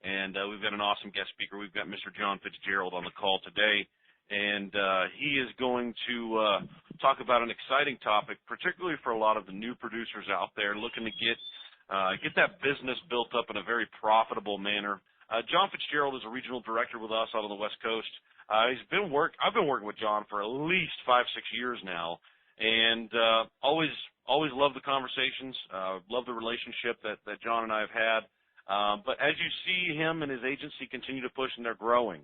And we've got an awesome guest speaker. We've got Mr. John Fitzgerald on the call today, and he is going to talk about an exciting topic, particularly for a lot of the new producers out there looking to get that business built up in a very profitable manner. John Fitzgerald is a regional director with us out on the West Coast. I've been working with John for at least 5-6 years now, and always love the conversations, love the relationship that John and I have had. But as you see him and his agency continue to push and they're growing,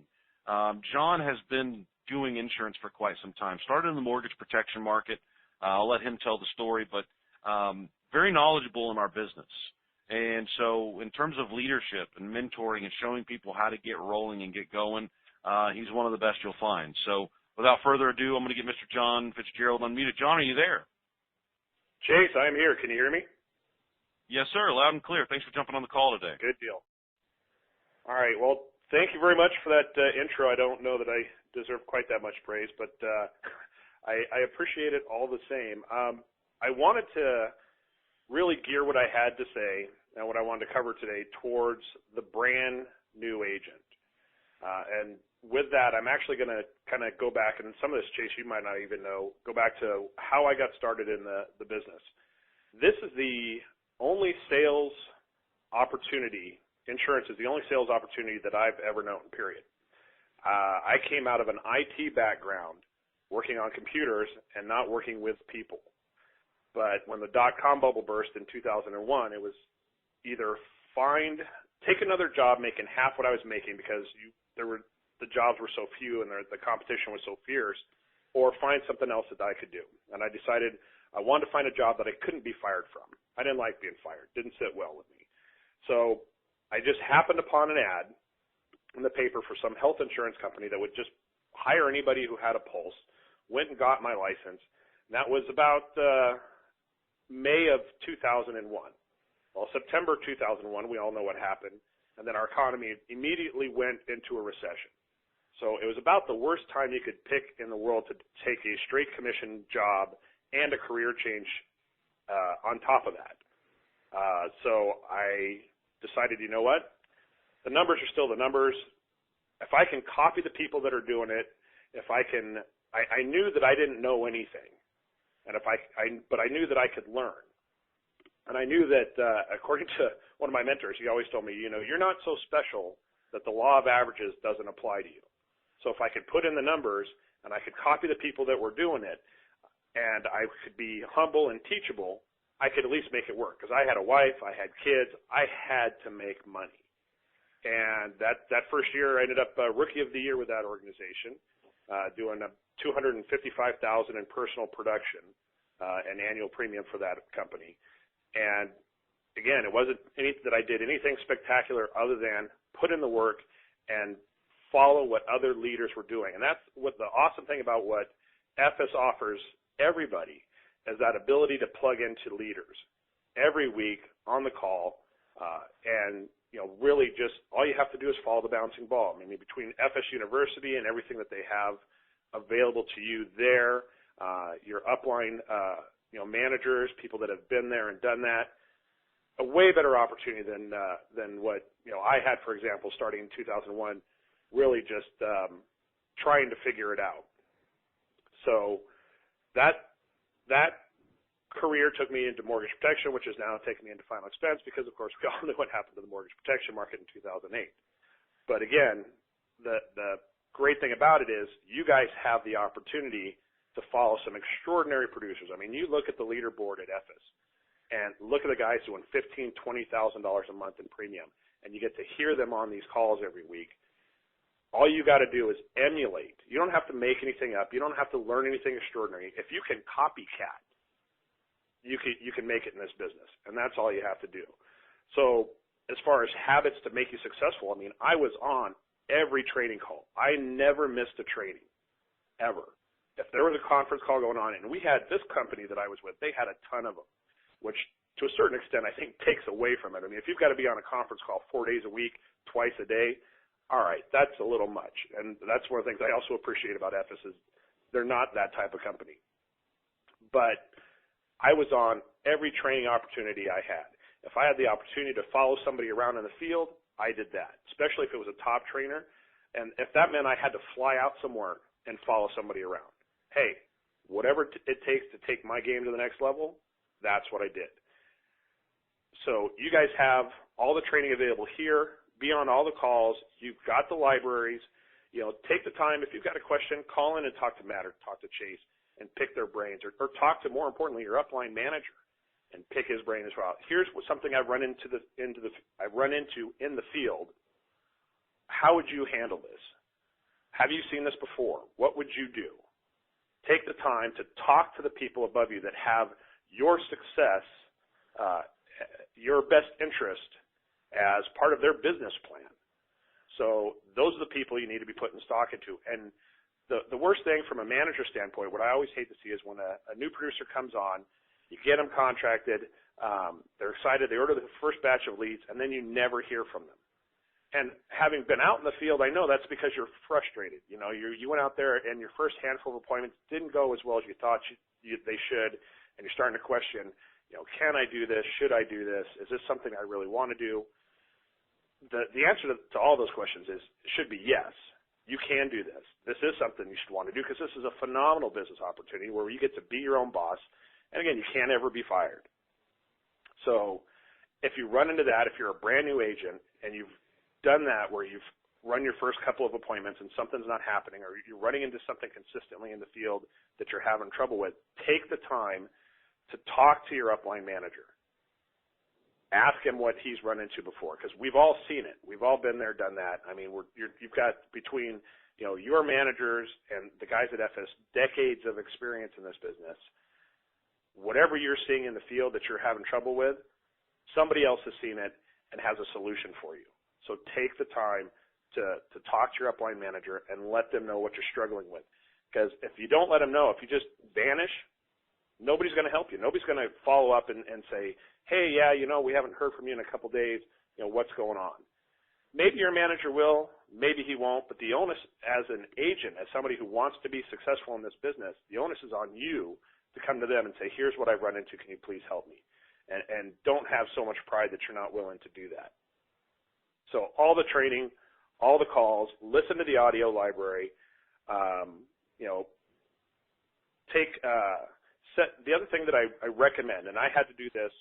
John has been doing insurance for quite some time. Started in the mortgage protection market. I'll let him tell the story, but very knowledgeable in our business. And so in terms of leadership and mentoring and showing people how to get rolling and get going, he's one of the best you'll find. So without further ado, I'm going to get Mr. John Fitzgerald unmuted. John, are you there? Chase, I am here. Can you hear me? Yes, sir. Loud and clear. Thanks for jumping on the call today. Good deal. All right. Well, thank you very much for that intro. I don't know that I deserve quite that much praise, but I appreciate it all the same. I wanted to really gear what I had to say and what I wanted to cover today towards the brand new agent. And with that, I'm actually going to kind of go back, and some of this, Chase, you might not even know, go back to how I got started in the business. This is the only sales opportunity, insurance is the only sales opportunity that I've ever known, period. I came out of an IT background working on computers and not working with people. But when the dot-com bubble burst in 2001, it was either take another job making half what I was making because the jobs were so few and the competition was so fierce, or find something else that I could do. And I decided I wanted to find a job that I couldn't be fired from. I didn't like being fired. Didn't sit well with me. So I just happened upon an ad in the paper for some health insurance company that would just hire anybody who had a pulse. Went and got my license. And that was about May of 2001. Well, September 2001, we all know what happened. And then our economy immediately went into a recession. So it was about the worst time you could pick in the world to take a straight commission job and a career change on top of that. So I decided, you know what? The numbers are still the numbers. If I can copy the people that are doing it, I knew that I didn't know anything, but I knew that I could learn. And I knew that, according to one of my mentors, he always told me, you're not so special that the law of averages doesn't apply to you. So if I could put in the numbers and I could copy the people that were doing it, and I could be humble and teachable, I could at least make it work. Because I had a wife, I had kids, I had to make money. And that first year, I ended up Rookie of the Year with that organization, doing $255,000 in personal production, and annual premium for that company. And again, it wasn't that I did anything spectacular other than put in the work and follow what other leaders were doing. And that's what the awesome thing about what FS offers everybody is that ability to plug into leaders every week on the call, and really just all you have to do is follow the bouncing ball. I mean, between FS University and everything that they have available to you there, your upline managers, people that have been there and done that, a way better opportunity than what I had, for example, starting in 2001, really just trying to figure it out. So that career took me into mortgage protection, which is now taking me into final expense because, of course, we all know what happened to the mortgage protection market in 2008. But again, the great thing about it is you guys have the opportunity to follow some extraordinary producers. I mean, you look at the leaderboard at FS and look at the guys doing $15,000, $20,000 a month in premium, and you get to hear them on these calls every week. All you got to do is emulate. You don't have to make anything up. You don't have to learn anything extraordinary. If you can copycat, you can make it in this business, and that's all you have to do. So as far as habits to make you successful, I mean, I was on every training call. I never missed a training, ever. If there was a conference call going on, and we had this company that I was with, they had a ton of them, which to a certain extent I think takes away from it. I mean, if you've got to be on a conference call 4 days a week, twice a day, all right, that's a little much. And that's one of the things I also appreciate about FS is they're not that type of company. But I was on every training opportunity I had. If I had the opportunity to follow somebody around in the field, I did that, especially if it was a top trainer. And if that meant I had to fly out somewhere and follow somebody around, hey, whatever it takes to take my game to the next level, that's what I did. So you guys have all the training available here. Be on all the calls. You've got the libraries. Take the time. If you've got a question, call in and talk to Matt or talk to Chase and pick their brains, or talk to, more importantly, your upline manager and pick his brain as well. Here's something I've run into in the field. How would you handle this? Have you seen this before? What would you do? Take the time to talk to the people above you that have your success, your best interest as part of their business plan. So those are the people you need to be putting stock into. And the worst thing from a manager standpoint, what I always hate to see is when a new producer comes on, you get them contracted, they're excited, they order the first batch of leads, and then you never hear from them. And having been out in the field, I know that's because you're frustrated. You went out there and your first handful of appointments didn't go as well as you thought they should, and you're starting to question, can I do this? Should I do this? Is this something I really want to do? The answer to all those questions should be yes. You can do this. This is something you should want to do because this is a phenomenal business opportunity where you get to be your own boss. And again, you can't ever be fired. So if you run into that, if you're a brand new agent and you've done that where you've run your first couple of appointments and something's not happening, or you're running into something consistently in the field that you're having trouble with, take the time to talk to your upline manager. Ask him what he's run into before, because we've all seen it. We've all been there, done that. I mean, you've got between your managers and the guys at FS decades of experience in this business. Whatever you're seeing in the field that you're having trouble with, somebody else has seen it and has a solution for you. So take the time to talk to your upline manager and let them know what you're struggling with. Because if you don't let them know, if you just vanish, nobody's going to help you. Nobody's going to follow up and say, hey, yeah, we haven't heard from you in a couple days. What's going on? Maybe your manager will, maybe he won't, but the onus as an agent, as somebody who wants to be successful in this business, the onus is on you to come to them and say, here's what I've run into. Can you please help me? And don't have so much pride that you're not willing to do that. So all the training, all the calls, listen to the audio library, the other thing that I recommend, and I had to do this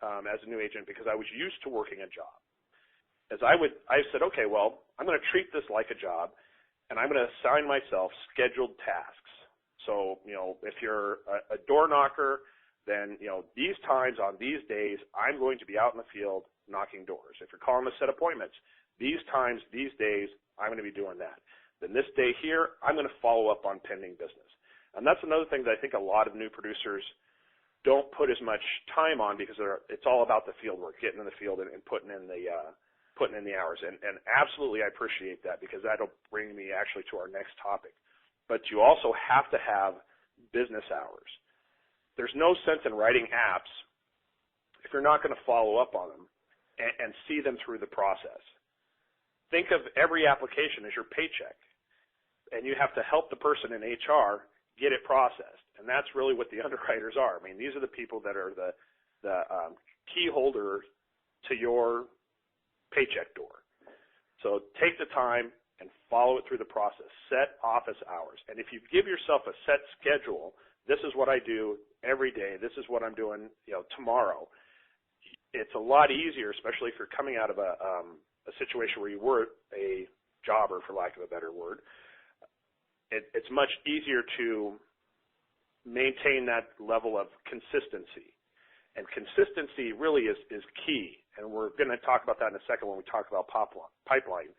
as a new agent because I was used to working a job, is I said, okay, well, I'm going to treat this like a job, and I'm going to assign myself scheduled tasks. So, if you're a door knocker, then, these times on these days, I'm going to be out in the field knocking doors. If you're calling to set appointments, these times, these days, I'm going to be doing that. Then this day here, I'm going to follow up on pending business. And that's another thing that I think a lot of new producers don't put as much time on because it's all about the field work, getting in the field and putting in the hours. And absolutely, I appreciate that because that'll bring me actually to our next topic. But you also have to have business hours. There's no sense in writing apps if you're not going to follow up on them and see them through the process. Think of every application as your paycheck, and you have to help the person in HR get it processed. And that's really what the underwriters are. I mean, these are the people that are the key holder to your paycheck door. So take the time and follow it through the process. Set office hours. And if you give yourself a set schedule, this is what I do every day, this is what I'm doing, tomorrow, it's a lot easier, especially if you're coming out of a situation where you were a jobber, for lack of a better word. It's much easier to maintain that level of consistency. And consistency really is key. And we're going to talk about that in a second when we talk about pipeline.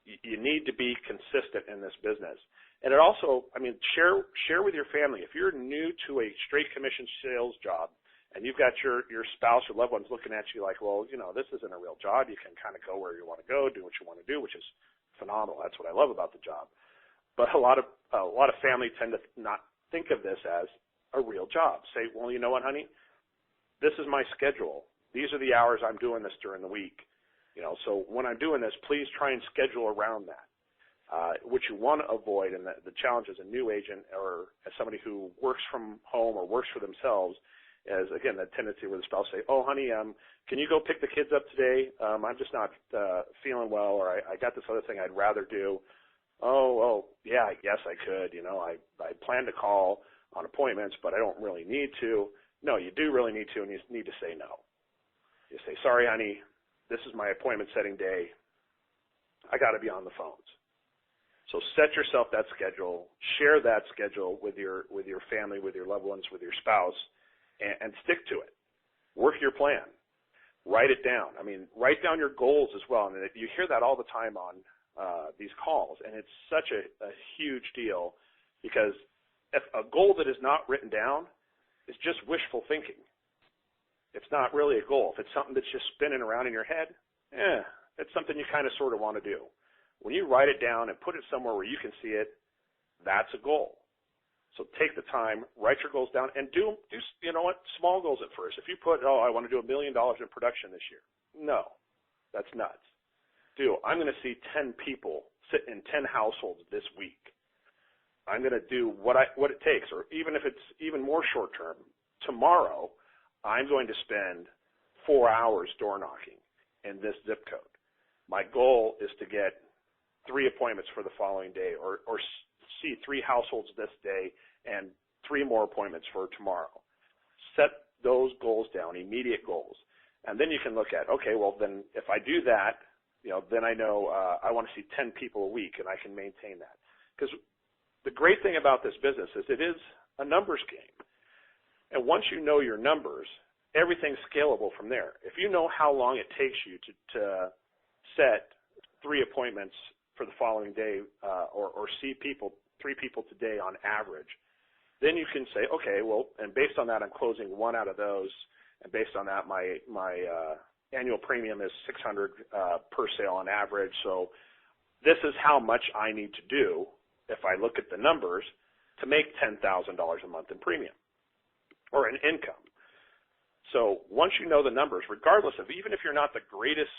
You need to be consistent in this business. And it also, share with your family. If you're new to a straight commission sales job and you've got your spouse or loved ones looking at you like, well, this isn't a real job. You can kind of go where you want to go, do what you want to do, which is phenomenal. That's what I love about the job. But a lot of family tend to not think of this as a real job. Say, well, you know what, honey? This is my schedule. These are the hours I'm doing this during the week. So when I'm doing this, please try and schedule around that. What you want to avoid, and the challenge as a new agent or as somebody who works from home or works for themselves, as, again, that tendency where the spouse say, oh, honey, can you go pick the kids up today? I'm just not feeling well, or I got this other thing I'd rather do. Oh, yeah, I guess I could. I plan to call on appointments, but I don't really need to. No, you do really need to, and you need to say no. You say, sorry, honey, this is my appointment setting day. I got to be on the phones. So set yourself that schedule, share that schedule with your family, with your loved ones, with your spouse, and stick to it. Work your plan. Write it down. Write down your goals as well. And you hear that all the time on these calls, and it's such a huge deal, because if a goal that is not written down is just wishful thinking. It's not really a goal. If it's something that's just spinning around in your head, it's something you kind of sort of want to do. When you write it down and put it somewhere where you can see it, that's a goal. So take the time, write your goals down, and do small goals at first. If you put, I want to do $1 million in production this year. No, that's nuts. I'm going to see 10 people sit in 10 households this week. I'm going to do what it takes, or even if it's even more short term, tomorrow I'm going to spend 4 hours door knocking in this zip code. My goal is to get 3 appointments for the following day, or see 3 households this day and 3 more appointments for tomorrow. Set those goals down, immediate goals. And then you can look at, okay, well, then if I do that, then I know I want to see 10 people a week, and I can maintain that. Because the great thing about this business is it is a numbers game. And once you know your numbers, everything's scalable from there. If you know how long it takes you to set 3 appointments for the following day, or see 3 people today on average, then you can say, okay, well, and based on that, I'm closing 1 out of those, and based on that, my annual premium is $600 per sale on average. So this is how much I need to do if I look at the numbers to make $10,000 a month in premium or in income. So once you know the numbers, regardless of, even if you're not the greatest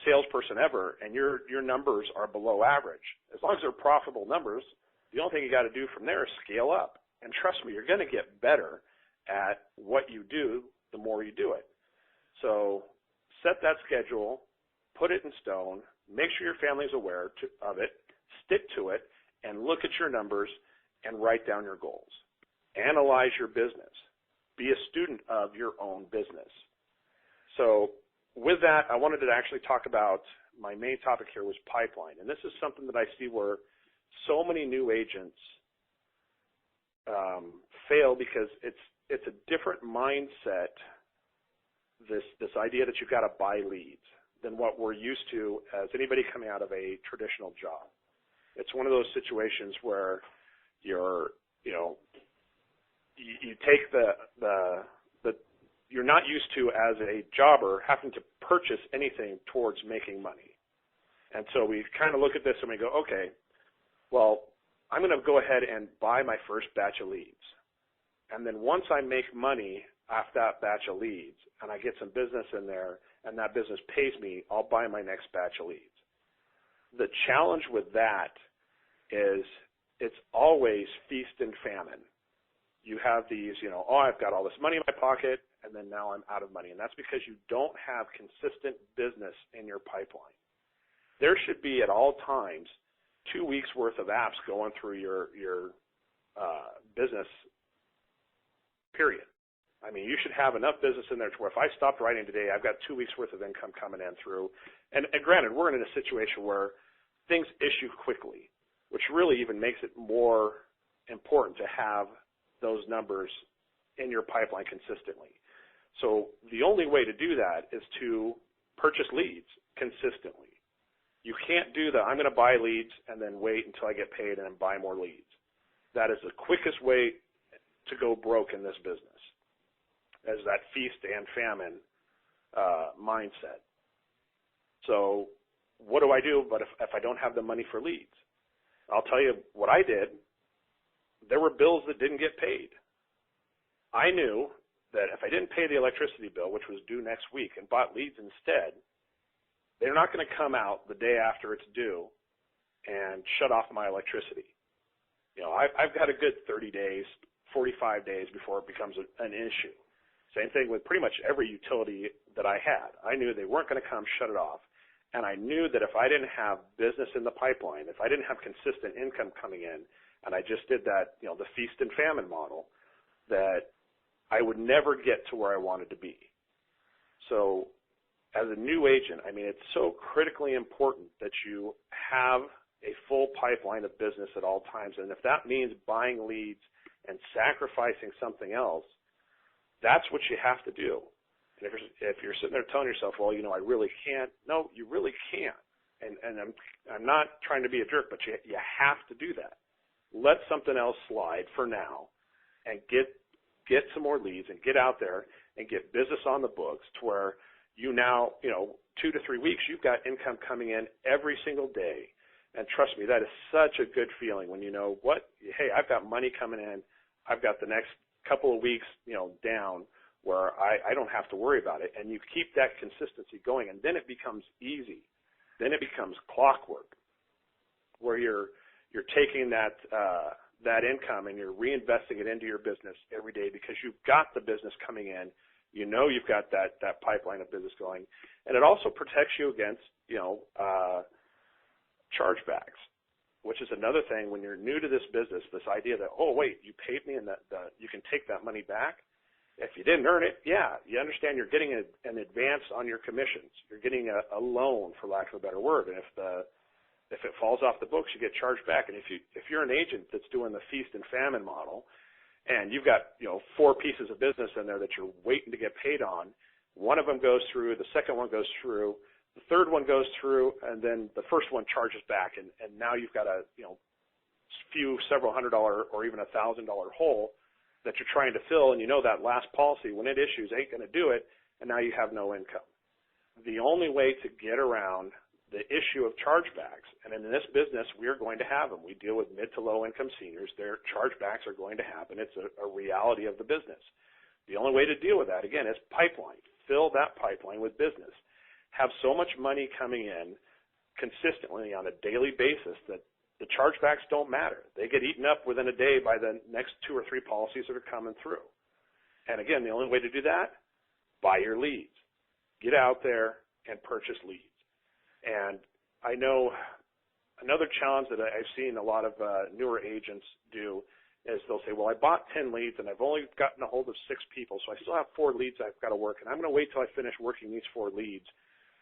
salesperson ever, and your numbers are below average, as long as they're profitable numbers, the only thing you got to do from there is scale up. And trust me, you're going to get better at what you do the more you do it. So set that schedule, put it in stone, make sure your family's aware of it, stick to it, and look at your numbers and write down your goals. Analyze your business. Be a student of your own business. So with that, I wanted to actually talk about, my main topic here was pipeline. And this is something that I see where so many new agents fail, because it's a different mindset, this idea that you've got to buy leads, than what we're used to as anybody coming out of a traditional job. It's one of those situations where you take you're not used to, as a jobber, having to purchase anything towards making money. And so we kind of look at this and we go, okay, well, I'm going to go ahead and buy my first batch of leads. And then once I make money off that batch of leads and I get some business in there and that business pays me, I'll buy my next batch of leads. The challenge with that is it's always feast and famine. You have these, I've got all this money in my pocket, and then now I'm out of money. And that's because you don't have consistent business in your pipeline. There should be at all times 2 weeks worth of apps going through your business, period. You should have enough business in there to where if I stopped writing today, I've got 2 weeks worth of income coming in through. And granted, we're in a situation where things issue quickly, which really even makes it more important to have those numbers in your pipeline consistently. So the only way to do that is to purchase leads consistently. You can't do that. I'm going to buy leads and then wait until I get paid and then buy more leads. That is the quickest way to go broke in this business, as that feast and famine mindset. So what do I do but if I don't have the money for leads? I'll tell you what I did. There were bills that didn't get paid. I knew that if I didn't pay the electricity bill, which was due next week, and bought leads instead, they're not going to come out the day after it's due and shut off my electricity. I've got a good 30 days, 45 days before it becomes an issue. Same thing with pretty much every utility that I had. I knew they weren't going to come shut it off. And I knew that if I didn't have business in the pipeline, if I didn't have consistent income coming in, and I just did that, the feast and famine model, that I would never get to where I wanted to be. So as a new agent, it's so critically important that you have a full pipeline of business at all times. And if that means buying leads and sacrificing something else, that's what you have to do. And if you're sitting there telling yourself, well, I really can't. No, you really can't. And I'm not trying to be a jerk, but you have to do that. Let something else slide for now and get some more leads and get out there and get business on the books to where you now, 2 to 3 weeks, you've got income coming in every single day. And trust me, that is such a good feeling when you know hey, I've got money coming in. I've got the next couple of weeks, down where I don't have to worry about it. And you keep that consistency going, and then it becomes easy. Then it becomes clockwork where you're taking that income and you're reinvesting it into your business every day because you've got the business coming in. You've got that pipeline of business going. And it also protects you against, chargebacks, which is another thing when you're new to this business, this idea that, oh, wait, you paid me and that you can take that money back. If you didn't earn it, yeah, you understand you're getting an advance on your commissions. You're getting a loan, for lack of a better word. And if it falls off the books, you get charged back. And if you're an agent that's doing the feast and famine model, and you've got 4 pieces of business in there that you're waiting to get paid on, one of them goes through, the second one goes through, the third one goes through, and then the first one charges back, and now you've got a several $100 or even $1,000 hole that you're trying to fill, and that last policy, when it issues, ain't going to do it, and now you have no income. The only way to get around the issue of chargebacks, and in this business, we're going to have them. We deal with mid to low income seniors. Their chargebacks are going to happen. It's a reality of the business. The only way to deal with that, again, is pipeline. Fill that pipeline with business. Have so much money coming in consistently on a daily basis that the chargebacks don't matter. They get eaten up within a day by the next 2 or 3 policies that are coming through. And again, the only way to do that, buy your leads. Get out there and purchase leads. And I know another challenge that I've seen a lot of newer agents do is they'll say, well, I bought 10 leads and I've only gotten a hold of 6 people, so I still have 4 leads I've got to work, and I'm going to wait till I finish working these 4 leads.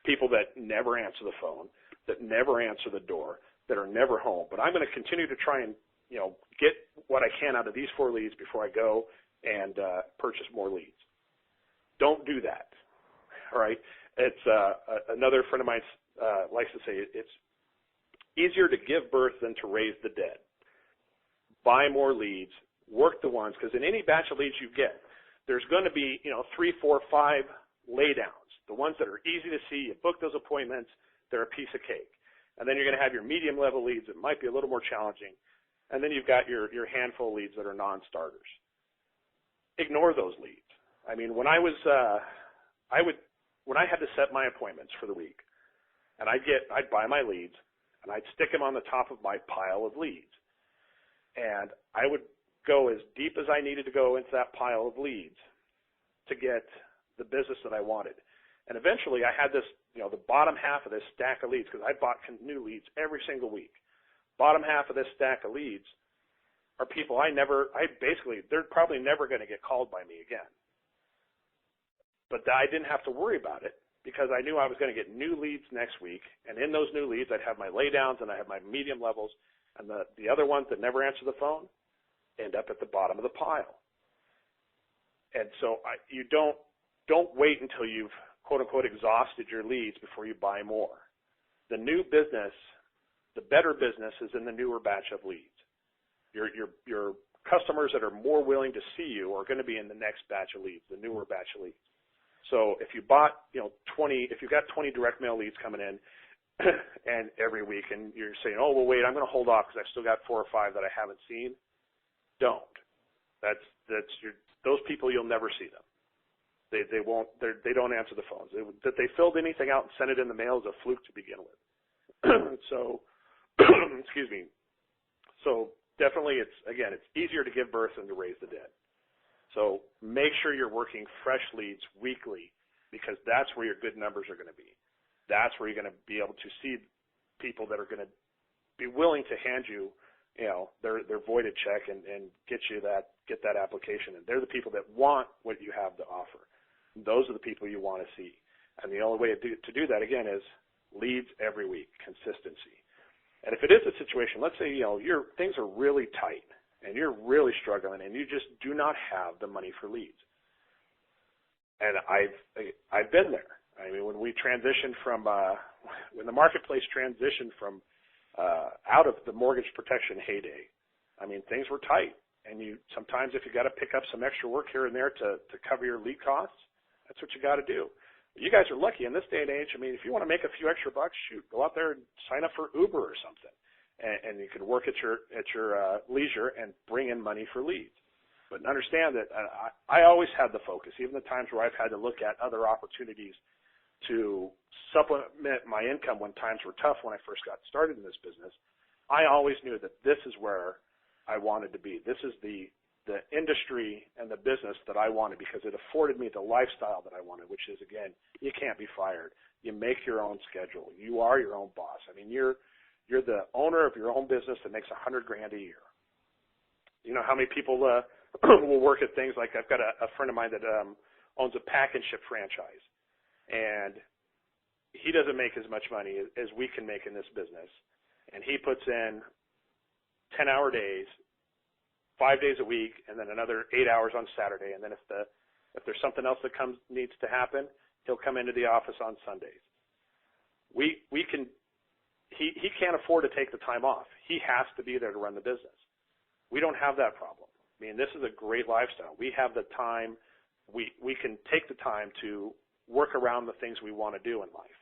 People that never answer the phone, that never answer the door, that are never home. But I'm going to continue to try and, get what I can out of these 4 leads before I go and purchase more leads. Don't do that. All right? It's another friend of mine likes to say it's easier to give birth than to raise the dead. Buy more leads, work the ones, because in any batch of leads you get, there's going to be, 3, 4, 5 laydowns. The ones that are easy to see, you book those appointments, they're a piece of cake. And then you're going to have your medium level leads that might be a little more challenging. And then you've got your handful of leads that are non-starters. Ignore those leads. When I was, when I had to set my appointments for the week, and I'd buy my leads, and I'd stick them on the top of my pile of leads. And I would go as deep as I needed to go into that pile of leads to get the business that I wanted. And eventually I had this, the bottom half of this stack of leads, because I bought new leads every single week. Bottom half of this stack of leads are people they're probably never going to get called by me again. But I didn't have to worry about it because I knew I was going to get new leads next week. And in those new leads, I'd have my laydowns and I have my medium levels. And the other ones that never answer the phone end up at the bottom of the pile. And so you don't wait until you've, quote unquote, exhausted your leads before you buy more. The new business, the better business is in the newer batch of leads. Your customers that are more willing to see you are going to be in the next batch of leads, the newer batch of leads. So if you bought, 20, if you've got 20 direct mail leads coming in and every week and you're saying, oh, well, wait, I'm going to hold off because I've still got 4 or 5 that I haven't seen, don't. Those people, you'll never see them. They don't answer the phones. That they filled anything out and sent it in the mail is a fluke to begin with. So, excuse me. So definitely it's easier to give birth than to raise the dead. So make sure you're working fresh leads weekly, because that's where your good numbers are going to be. That's where you're going to be able to see people that are going to be willing to hand you, their voided check and get that application. And they're the people that want what you have to offer. Those are the people you want to see. And the only way to do that, again, is leads every week, consistency. And if it is a situation, let's say, your things are really tight and you're really struggling and you just do not have the money for leads. And I've been there. I mean, when we transitioned from, when the marketplace transitioned from out of the mortgage protection heyday, I mean, things were tight. And sometimes if you got to pick up some extra work here and there to cover your lead costs, that's what you got to do. You guys are lucky in this day and age. I mean, if you want to make a few extra bucks, shoot, go out there and sign up for Uber or something, and you can work at your leisure and bring in money for leads. But understand that I always had the focus, even the times where I've had to look at other opportunities to supplement my income when times were tough when I first got started in this business. I always knew that this is where I wanted to be. This is the industry and the business that I wanted, because it afforded me the lifestyle that I wanted, which is, again, you can't be fired. You make your own schedule. You are your own boss. I mean, you're the owner of your own business that makes $100,000 a year. You know how many people will work at things like, I've got a friend of mine that owns a pack and ship franchise, and he doesn't make as much money as we can make in this business, and he puts in 10-hour days, 5 days a week, and then another 8 hours on Saturday. And then if there's something else that needs to happen, he'll come into the office on Sundays. He can't afford to take the time off. He has to be there to run the business. We don't have that problem. I mean, this is a great lifestyle. We have the time. We can take the time to work around the things we want to do in life.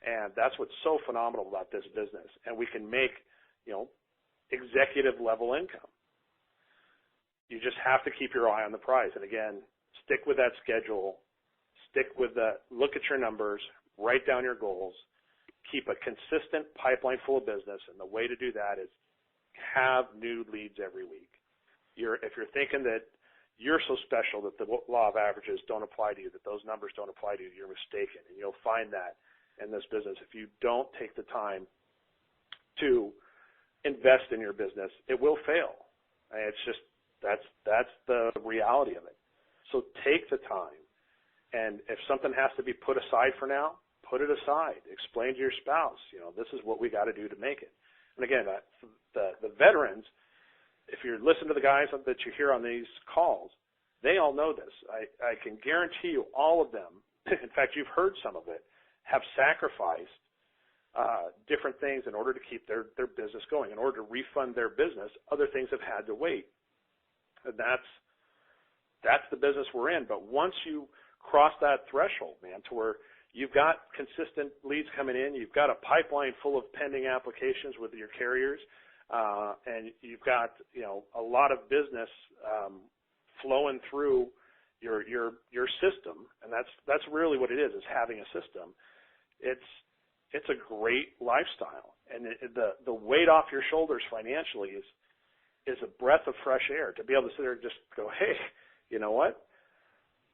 And that's what's so phenomenal about this business. And we can make, executive level income. You just have to keep your eye on the prize. And again, stick with that schedule, look at your numbers, write down your goals, keep a consistent pipeline full of business. And the way to do that is have new leads every week. If you're thinking that you're so special that the law of averages don't apply to you, that those numbers don't apply to you, you're mistaken. And you'll find that in this business. If you don't take the time to invest in your business, it will fail. It's just, that's the reality of it. So take the time, and if something has to be put aside for now, put it aside. Explain to your spouse, this is what we got to do to make it. And again, the veterans, if you listen to the guys that you hear on these calls, they all know this. I can guarantee you all of them, in fact, you've heard some of it, have sacrificed different things in order to keep their business going. In order to refund their business, other things have had to wait. And that's the business we're in. But once you cross that threshold, man, to where you've got consistent leads coming in, you've got a pipeline full of pending applications with your carriers, and you've got a lot of business flowing through your system, and that's really what it is having a system. It's a great lifestyle, and the weight off your shoulders financially is a breath of fresh air to be able to sit there and just go, hey, you know what?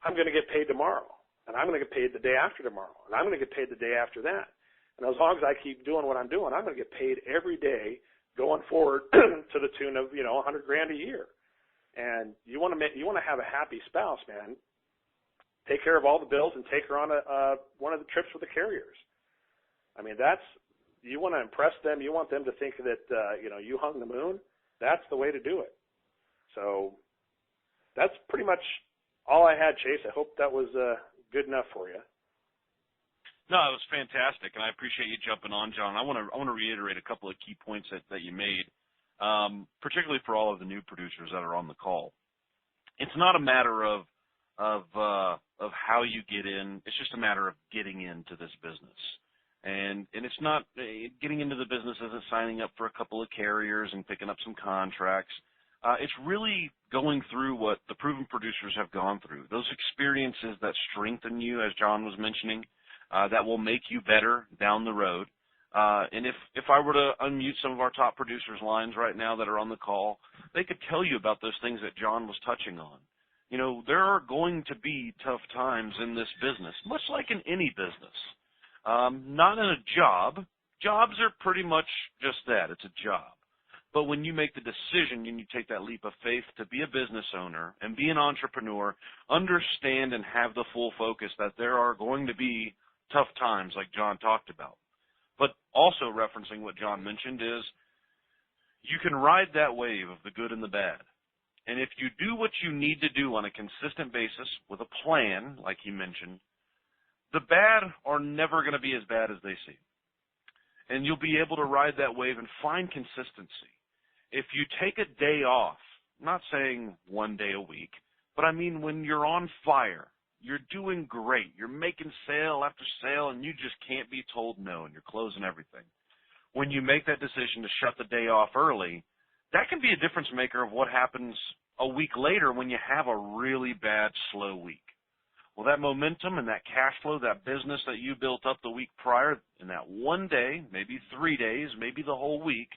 I'm going to get paid tomorrow, and I'm going to get paid the day after tomorrow, and I'm going to get paid the day after that. And as long as I keep doing what I'm doing, I'm going to get paid every day going forward to the tune of $100,000 a year. And you want to have a happy spouse, man. Take care of all the bills and take her on one of the trips with the carriers. I mean, you want to impress them. You want them to think that you hung the moon. That's the way to do it. So that's pretty much all I had, Chase. I hope that was good enough for you. No, it was fantastic, and I appreciate you jumping on, John. I want to reiterate a couple of key points that you made, particularly for all of the new producers that are on the call. It's not a matter of how you get in. It's just a matter of getting into this business. And it's not getting into the business isn't signing up for a couple of carriers and picking up some contracts. It's really going through what the proven producers have gone through, those experiences that strengthen you, as John was mentioning, that will make you better down the road. And if I were to unmute some of our top producers' lines right now that are on the call, they could tell you about those things that John was touching on. there are going to be tough times in this business, much like in any business. Not in a job. Jobs are pretty much just that. It's a job. But when you make the decision and you take that leap of faith to be a business owner and be an entrepreneur, understand and have the full focus that there are going to be tough times like John talked about. But also referencing what John mentioned is you can ride that wave of the good and the bad. And if you do what you need to do on a consistent basis with a plan, like he mentioned, the bad are never going to be as bad as they seem. And you'll be able to ride that wave and find consistency. If you take a day off, I'm not saying one day a week, but I mean when you're on fire, you're doing great, you're making sale after sale, and you just can't be told no, and you're closing everything. When you make that decision to shut the day off early, that can be a difference maker of what happens a week later when you have a really bad, slow week. Well, that momentum and that cash flow, that business that you built up the week prior in that one day, maybe 3 days, maybe the whole week,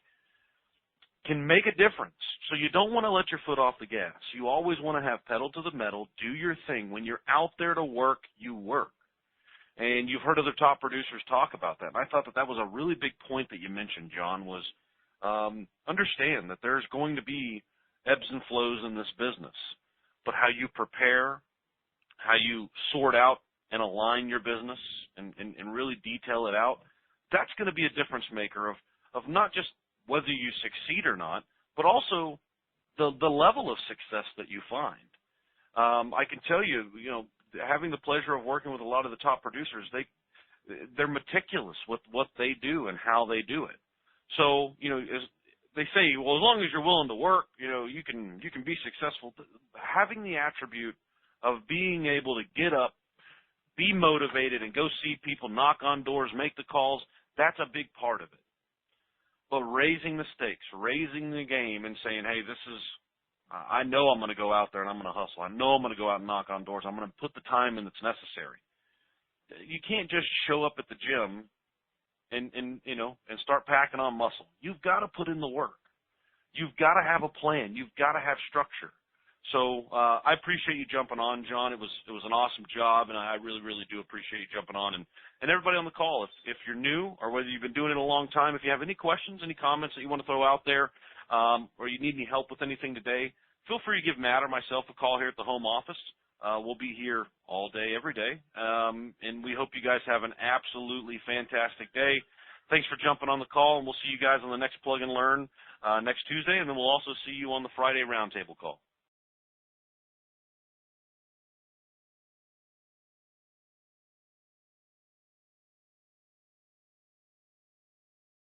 can make a difference. So you don't want to let your foot off the gas. You always want to have pedal to the metal, do your thing. When you're out there to work, you work. And you've heard other top producers talk about that. And I thought that was a really big point that you mentioned, John, was understand that there's going to be ebbs and flows in this business. But how you prepare, how you sort out and align your business and really detail it out, that's going to be a difference maker of not just whether you succeed or not, but also the level of success that you find. I can tell you, having the pleasure of working with a lot of the top producers, they're meticulous with what they do and how they do it. So, as they say, well, as long as you're willing to work, you can be successful. Having the attribute of being able to get up, be motivated, and go see people, knock on doors, make the calls, that's a big part of it. But raising the stakes, raising the game, and saying, hey, I know I'm going to go out there and I'm going to hustle. I know I'm going to go out and knock on doors. I'm going to put the time in that's necessary. You can't just show up at the gym and start packing on muscle. You've got to put in the work. You've got to have a plan. You've got to have structure. So I appreciate you jumping on, John. It was an awesome job, and I really, really do appreciate you jumping on. And everybody on the call, if you're new or whether you've been doing it a long time, if you have any questions, any comments that you want to throw out there, or you need any help with anything today, feel free to give Matt or myself a call here at the home office. We'll be here all day, every day, and we hope you guys have an absolutely fantastic day. Thanks for jumping on the call, and we'll see you guys on the next Plug and Learn next Tuesday, and then we'll also see you on the Friday Roundtable call.